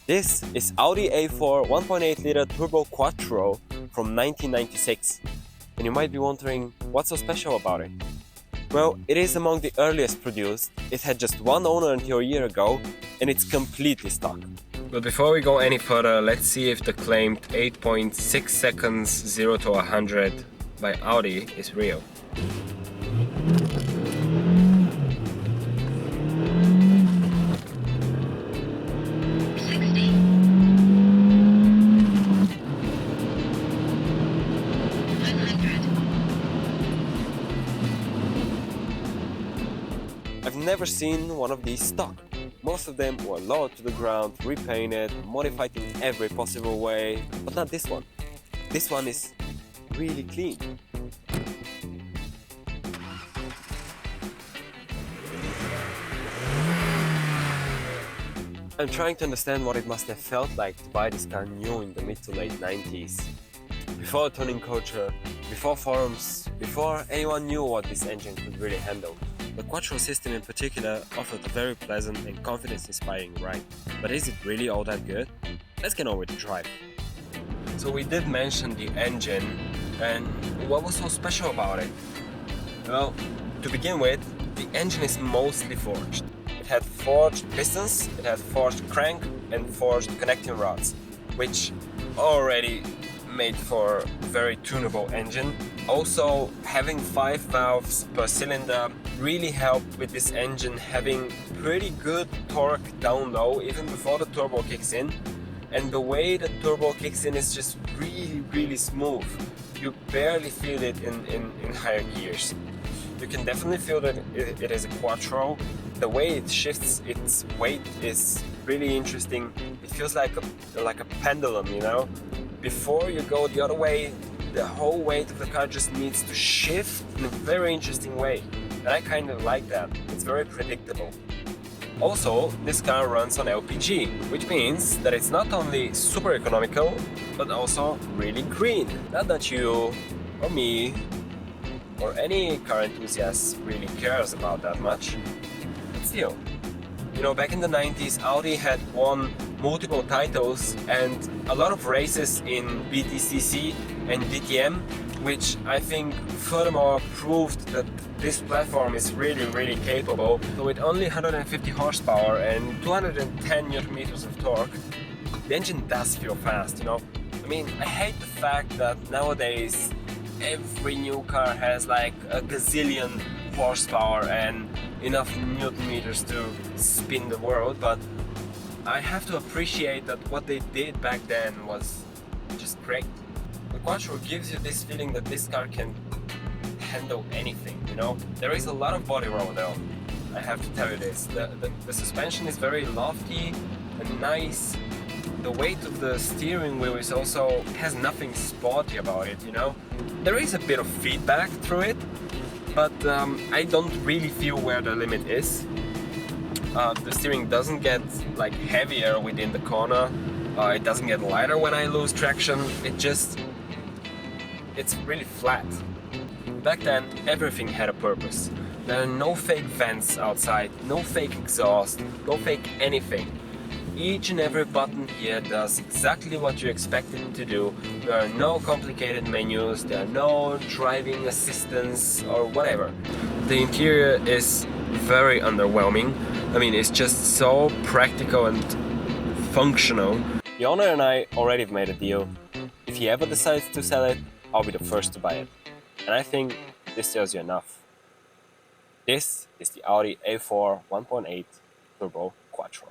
This is Audi A4 1.8 liter turbo Quattro from 1996. And you might be wondering, what's so special about it? Well, it is among the earliest produced, it had just one owner until a year ago, and it's completely stock. But before we go any further, let's see if the claimed 8.6 seconds 0 to 100 by Audi is real. I've never seen one of these stock. Most of them were lowered to the ground, repainted, modified in every possible way, but not this one. This one is really clean. I'm trying to understand what it must have felt like to buy this car new in the mid to late 90s. Before tuning culture, before forums, before anyone knew what this engine could really handle. The Quattro system in particular offered a very pleasant and confidence-inspiring ride. But is it really all that good? Let's get on with the drive. So we did mention the engine, and what was so special about it? Well, to begin with, the engine is mostly forged. It had forged pistons, it had forged crank and forged connecting rods, which already made for a very tunable engine. Also, having 5 valves per cylinder really helped with this engine having pretty good torque down low even before the turbo kicks in. And the way the turbo kicks in is just really smooth. You barely feel it in higher gears. You can definitely feel that it is a Quattro. The way it shifts its weight is really interesting. It feels like a pendulum, you know? Before you go the other way, the whole weight of the car just needs to shift in a very interesting way. And I kind of like that. It's very predictable. Also, this car runs on LPG, which means that it's not only super economical, but also really green. Not that you, or me, or any car enthusiast really cares about that much, but still. You know, back in the 90s, Audi had won multiple titles and a lot of races in BTCC and DTM, which I think furthermore proved that this platform is really capable. So with only 150 horsepower and 210 Nm of torque, the engine does feel fast, you know. I mean, I hate the fact that nowadays every new car has like a gazillion horsepower and enough Newton meters to spin the world, but I have to appreciate that what they did back then was just great. The Quattro gives you this feeling that this car can handle anything, you know? There is a lot of body roll though, I have to tell you this. The suspension is very lofty and nice. The weight of the steering wheel is also has nothing sporty about it, you know? There is a bit of feedback through it, but I don't really feel where the limit is. The steering doesn't get like heavier within the corner. It doesn't get lighter when I lose traction. It's really flat. Back then, everything had a purpose. There are no fake vents outside, no fake exhaust, no fake anything. Each and every button here does exactly what you expect it to do. There are no complicated menus, there are no driving assistance or whatever. The interior is very underwhelming. I mean, it's just so practical and functional. The owner and I already made a deal. If he ever decides to sell it, I'll be the first to buy it. And I think this tells you enough. This is the Audi A4 1.8 Turbo Quattro.